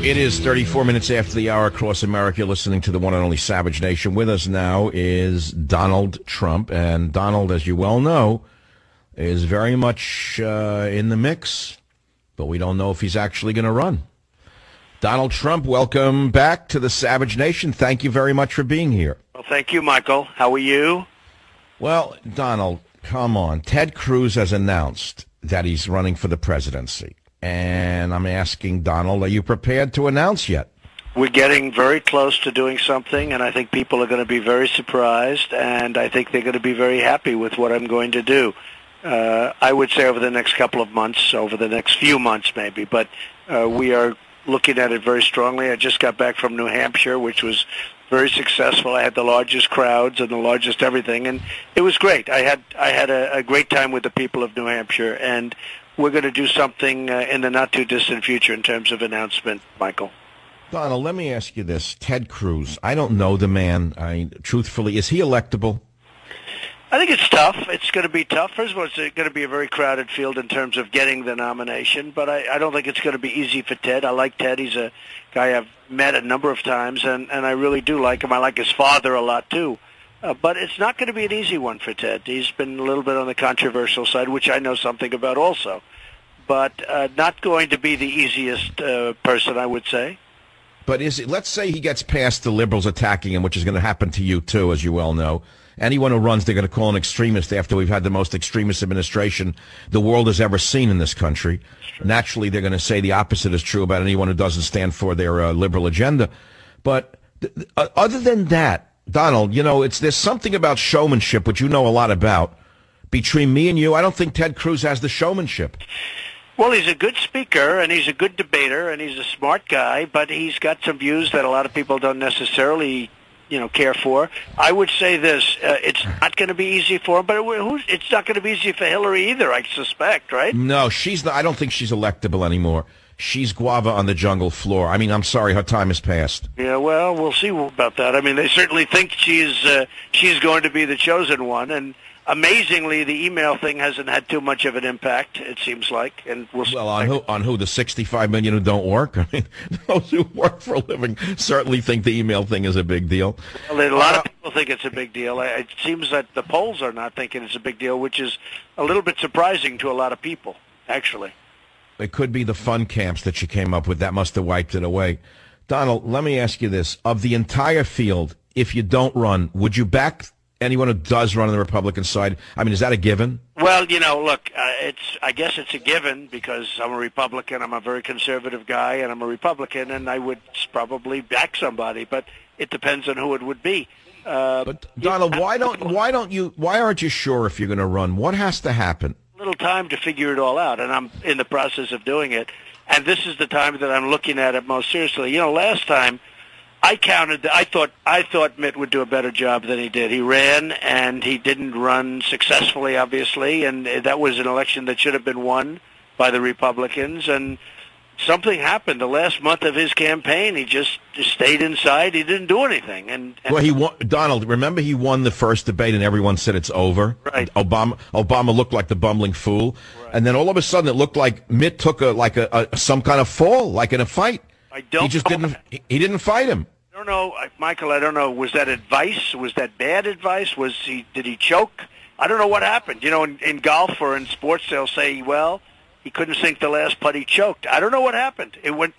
It is 34 minutes after the hour across America, listening to the one and only Savage Nation. With us now is Donald Trump. And Donald, as you well know, is very much in the mix, but we don't know if he's actually going to run. Donald Trump, welcome back to the Savage Nation. Thank you very much for being here. Well, thank you, Michael. How are you? Well, Donald, come on. Ted Cruz has announced that he's running for the presidency. And I'm asking Donald, are you prepared to announce yet? We're getting very close to doing something, and I think people are going to be very surprised, and I think they're going to be very happy with what I'm going to do. I would say over the next couple of months, over the next few months maybe, but we are looking at it very strongly. I just got back from New Hampshire, which was very successful. I had the largest crowds and the largest everything, and it was great. I had a great time with the people of New Hampshire, and we're going to do something in the not-too-distant future in terms of announcement, Michael. Donald, let me ask you this. Ted Cruz, I don't know the man. Truthfully, is he electable? I think it's tough. It's going to be tough. First of all, it's going to be a very crowded field in terms of getting the nomination, but I don't think it's going to be easy for Ted. I like Ted. He's a guy I've met a number of times, and I really do like him. I like his father a lot, too. But it's not going to be an easy one for Ted. He's been a little bit on the controversial side, which I know something about also. But not going to be the easiest person, I would say. But let's say he gets past the liberals attacking him, which is going to happen to you, too, as you well know. Anyone who runs, they're going to call an extremist after we've had the most extremist administration the world has ever seen in this country. Naturally, they're going to say the opposite is true about anyone who doesn't stand for their liberal agenda. But other than that, Donald, you know, there's something about showmanship, which you know a lot about. Between me and you, I don't think Ted Cruz has the showmanship. Well, he's a good speaker, and he's a good debater, and he's a smart guy, but he's got some views that a lot of people don't necessarily, care for. I would say this, it's not going to be easy for him, but it's not going to be easy for Hillary either, I suspect, right? No, she's not. I don't think she's electable anymore. She's guava on the jungle floor. I mean, I'm sorry, her time has passed. Yeah, well, we'll see about that. I mean, they certainly think she's going to be the chosen one, and amazingly, the email thing hasn't had too much of an impact, it seems like. And well, on who? The 65 million who don't work? I mean, those who work for a living certainly think the email thing is a big deal. Well, a lot of people think it's a big deal. It seems that the polls are not thinking it's a big deal, which is a little bit surprising to a lot of people, actually. It could be the fun camps that you came up with. That must have wiped it away. Donald, let me ask you this. Of the entire field, if you don't run, would you back anyone who does run on the Republican side? I mean, is that a given? Well, look, I guess it's a given because I'm a Republican. I'm a very conservative guy, and I'm a Republican, and I would probably back somebody, but it depends on who it would be. But Donald, why aren't you sure if you're going to run? What has to happen? Little time to figure it all out, and I'm in the process of doing it. And this is the time that I'm looking at it most seriously. Last time I thought Mitt would do a better job than he did. He ran, and he didn't run successfully, obviously, and that was an election that should have been won by the Republicans. And something happened the last month of his campaign. He just stayed inside. He didn't do anything. And well, he won. Donald, remember he won the first debate, and everyone said it's over. Right. Obama looked like the bumbling fool, right. And then all of a sudden it looked like Mitt took some kind of fall, like in a fight. He didn't fight him. I don't know, Michael. I don't know. Was that advice? Was that bad advice? Did he choke? I don't know what happened. In golf or in sports, they'll say, well, he couldn't sink the last putt, he choked. I don't know what happened. It went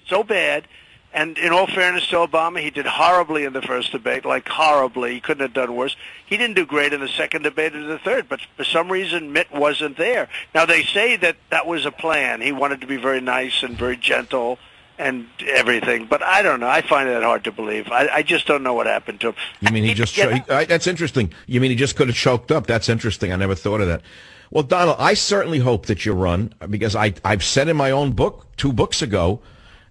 so bad. And in all fairness to Obama, he did horribly in the first debate, like horribly. He couldn't have done worse. He didn't do great in the second debate or the third, but for some reason, Mitt wasn't there. Now, they say that was a plan. He wanted to be very nice and very gentle and everything, but I don't know. I find that hard to believe. I just don't know what happened to him. You mean he just that's interesting. You mean he just could have choked up? That's interesting. I never thought of that. Well, Donald, I certainly hope that you run, because I've said in my own book 2 books ago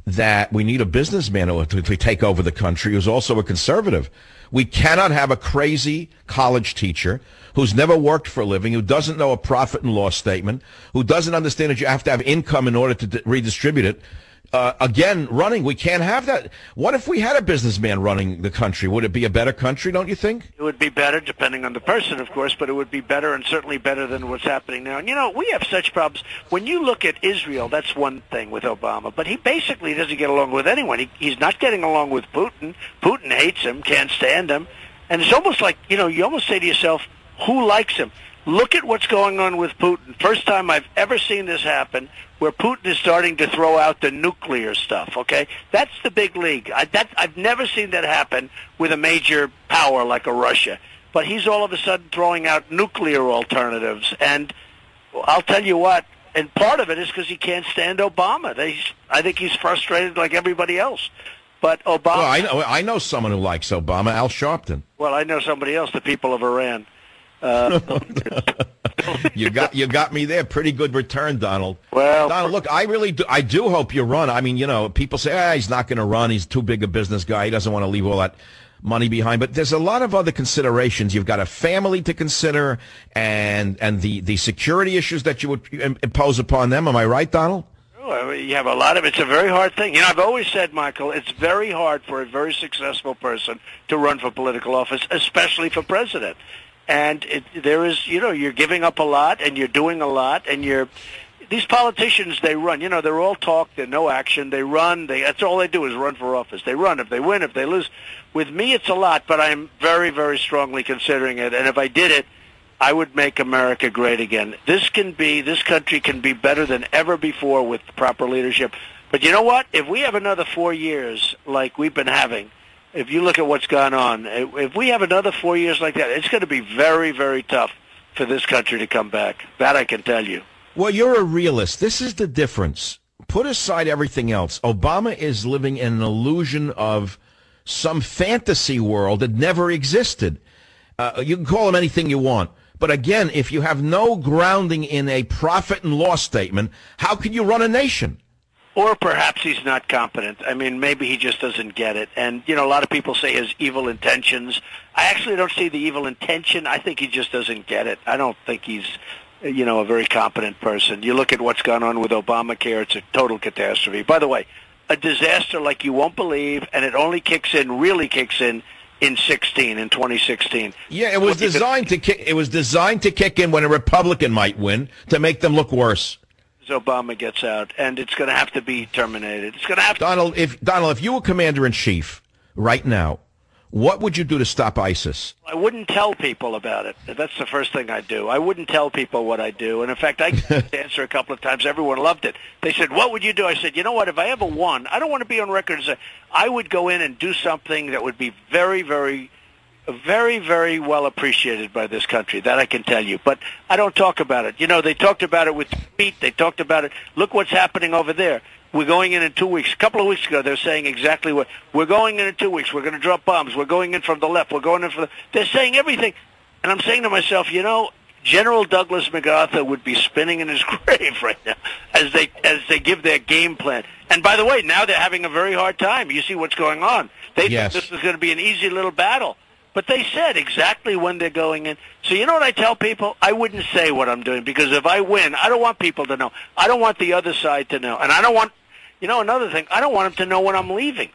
that we need a businessman to take over the country who's also a conservative. We cannot have a crazy college teacher who's never worked for a living, who doesn't know a profit and loss statement, who doesn't understand that you have to have income in order to redistribute it. again, running. We can't have that. What if we had a businessman running the country? Would it be a better country, don't you think? It would be better, depending on the person, of course, but it would be better and certainly better than what's happening now. And, we have such problems. When you look at Israel, that's one thing with Obama, but he basically doesn't get along with anyone. He's not getting along with Putin. Putin hates him, can't stand him. And it's almost like, you almost say to yourself, who likes him? Look at what's going on with Putin. First time I've ever seen this happen, where Putin is starting to throw out the nuclear stuff, okay? That's the big league. I've never seen that happen with a major power like a Russia. But he's all of a sudden throwing out nuclear alternatives. And I'll tell you what, and part of it is because he can't stand Obama. I think he's frustrated like everybody else. But Obama... Well, I know someone who likes Obama, Al Sharpton. Well, I know somebody else, the people of Iran. You got me there. Pretty good return, Donald. Well, Donald, look, I do hope you run. I mean, people say, he's not going to run. He's too big a business guy. He doesn't want to leave all that money behind. But there's a lot of other considerations. You've got a family to consider, and the security issues that you would impose upon them. Am I right, Donald? You have a lot of it's a very hard thing. I've always said, Michael, it's very hard for a very successful person to run for political office, especially for president. And you're giving up a lot, and you're doing a lot, and these politicians, they run. They're all talk, they're no action. They run. That's all they do is run for office. They run. If they win, if they lose. With me, it's a lot, but I'm very, very strongly considering it. And if I did it, I would make America great again. This country can be better than ever before with proper leadership. But you know what? If we have another 4 years like we've been having, if you look at what's gone on, if we have another 4 years like that, it's going to be very, very tough for this country to come back. That I can tell you. Well, you're a realist. This is the difference. Put aside everything else. Obama is living in an illusion of some fantasy world that never existed. You can call him anything you want. But again, if you have no grounding in a profit and loss statement, how can you run a nation? Or perhaps he's not competent. I mean, maybe he just doesn't get it. And, a lot of people say he has evil intentions. I actually don't see the evil intention. I think he just doesn't get it. I don't think he's, a very competent person. You look at what's gone on with Obamacare, it's a total catastrophe. By the way, a disaster like you won't believe, and it only really kicks in 2016. Yeah, it was designed to kick in when a Republican might win to make them look worse. Obama gets out, and it's going to have to be terminated. It's going to have to. Donald, if you were commander-in-chief right now, what would you do to stop ISIS? I wouldn't tell people about it. That's the first thing I'd do. I wouldn't tell people what I do. And in fact, I got the answer a couple of times. Everyone loved it. They said, "What would you do?" I said, "You know what? If I ever won, I don't want to be on record as I would go in and do something that would be very, very, very, very well appreciated by this country. That I can tell you. But I don't talk about it. They talked about it with Pete. They talked about it. Look what's happening over there. We're going in 2 weeks. A couple of weeks ago, they're saying exactly what. We're going in 2 weeks. We're going to drop bombs. We're going in from the left. We're going in from the... They're saying everything. And I'm saying to myself, General Douglas MacArthur would be spinning in his grave right now as they give their game plan. And by the way, now they're having a very hard time. You see what's going on. They think this is going to be an easy little battle. But they said exactly when they're going in. So you know what I tell people? I wouldn't say what I'm doing, because if I win, I don't want people to know. I don't want the other side to know. And I don't want, another thing, I don't want them to know when I'm leaving.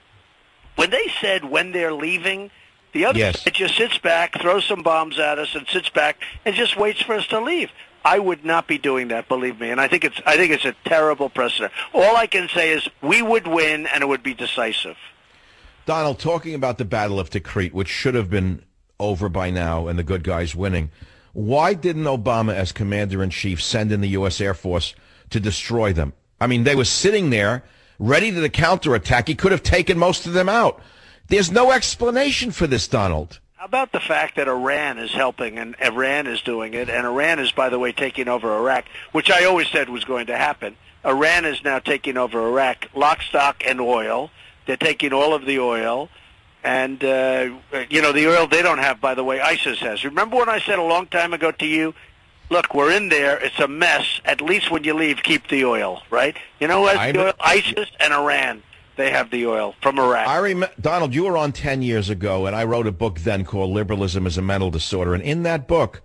When they said when they're leaving, the other side just sits back, throws some bombs at us, and sits back and just waits for us to leave. I would not be doing that, believe me. And I think it's a terrible precedent. All I can say is we would win, and it would be decisive. Donald, talking about the Battle of Tikrit, which should have been over by now and the good guys winning, why didn't Obama, as commander-in-chief, send in the U.S. Air Force to destroy them? I mean, they were sitting there ready to the counterattack. He could have taken most of them out. There's no explanation for this, Donald. How about the fact that Iran is helping, and Iran is doing it, and Iran is, by the way, taking over Iraq, which I always said was going to happen. Iran is now taking over Iraq, lock, stock, and oil. They're taking all of the oil, and, the oil they don't have, by the way, ISIS has. Remember when I said a long time ago to you, look, we're in there, it's a mess, at least when you leave, keep the oil, right? You know what? ISIS and Iran, they have the oil from Iraq. Donald, you were on 10 years ago, and I wrote a book then called Liberalism is a Mental Disorder, and in that book,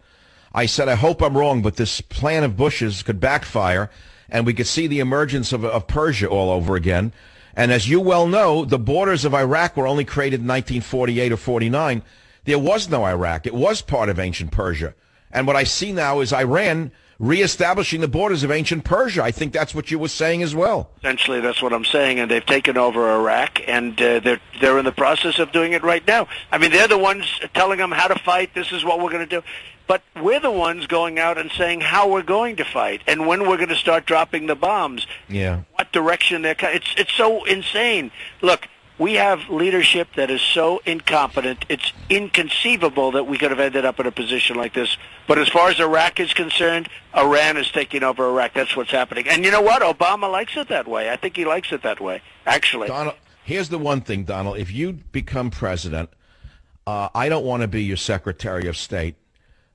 I said, I hope I'm wrong, but this plan of Bush's could backfire, and we could see the emergence of Persia all over again. And as you well know, the borders of Iraq were only created in 1948 or 49. There was no Iraq. It was part of ancient Persia. And what I see now is Iran reestablishing the borders of ancient Persia. I think that's what you were saying as well. Essentially, that's what I'm saying, and they've taken over Iraq, and they're in the process of doing it right now. I mean, they're the ones telling them how to fight. This is what we're going to do. But we're the ones going out and saying how we're going to fight and when we're going to start dropping the bombs. Yeah. What direction they're coming. It's so insane. Look, we have leadership that is so incompetent. It's inconceivable that we could have ended up in a position like this. But as far as Iraq is concerned, Iran is taking over Iraq. That's what's happening. And you know what? Obama likes it that way. I think he likes it that way, actually. Donald, here's the one thing, Donald. If you become president, I don't want to be your Secretary of State,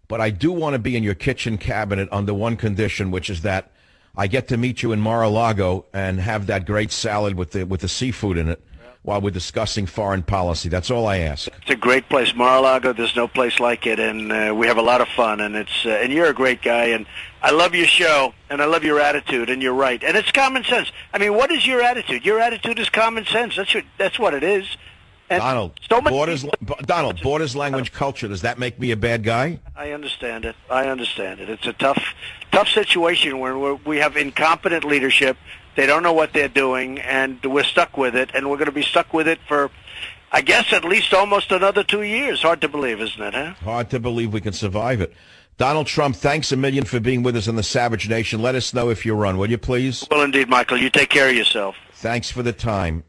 but I do want to be in your kitchen cabinet under one condition, which is that I get to meet you in Mar-a-Lago and have that great salad with the seafood in it while we're discussing foreign policy. That's all I ask. It's a great place. Mar-a-Lago, there's no place like it, and we have a lot of fun, and and you're a great guy, and I love your show, and I love your attitude, and you're right. And it's common sense. I mean, what is your attitude? Your attitude is common sense. That's what it is. And Donald, borders, language, culture, does that make me a bad guy? I understand it. I understand it. It's a tough situation where we have incompetent leadership. They don't know what they're doing, and we're stuck with it, and we're going to be stuck with it for, I guess, at least almost another 2 years. Hard to believe, isn't it, huh? Hard to believe we can survive it. Donald Trump, thanks a million for being with us in the Savage Nation. Let us know if you run, will you please? Well, indeed, Michael. You take care of yourself. Thanks for the time.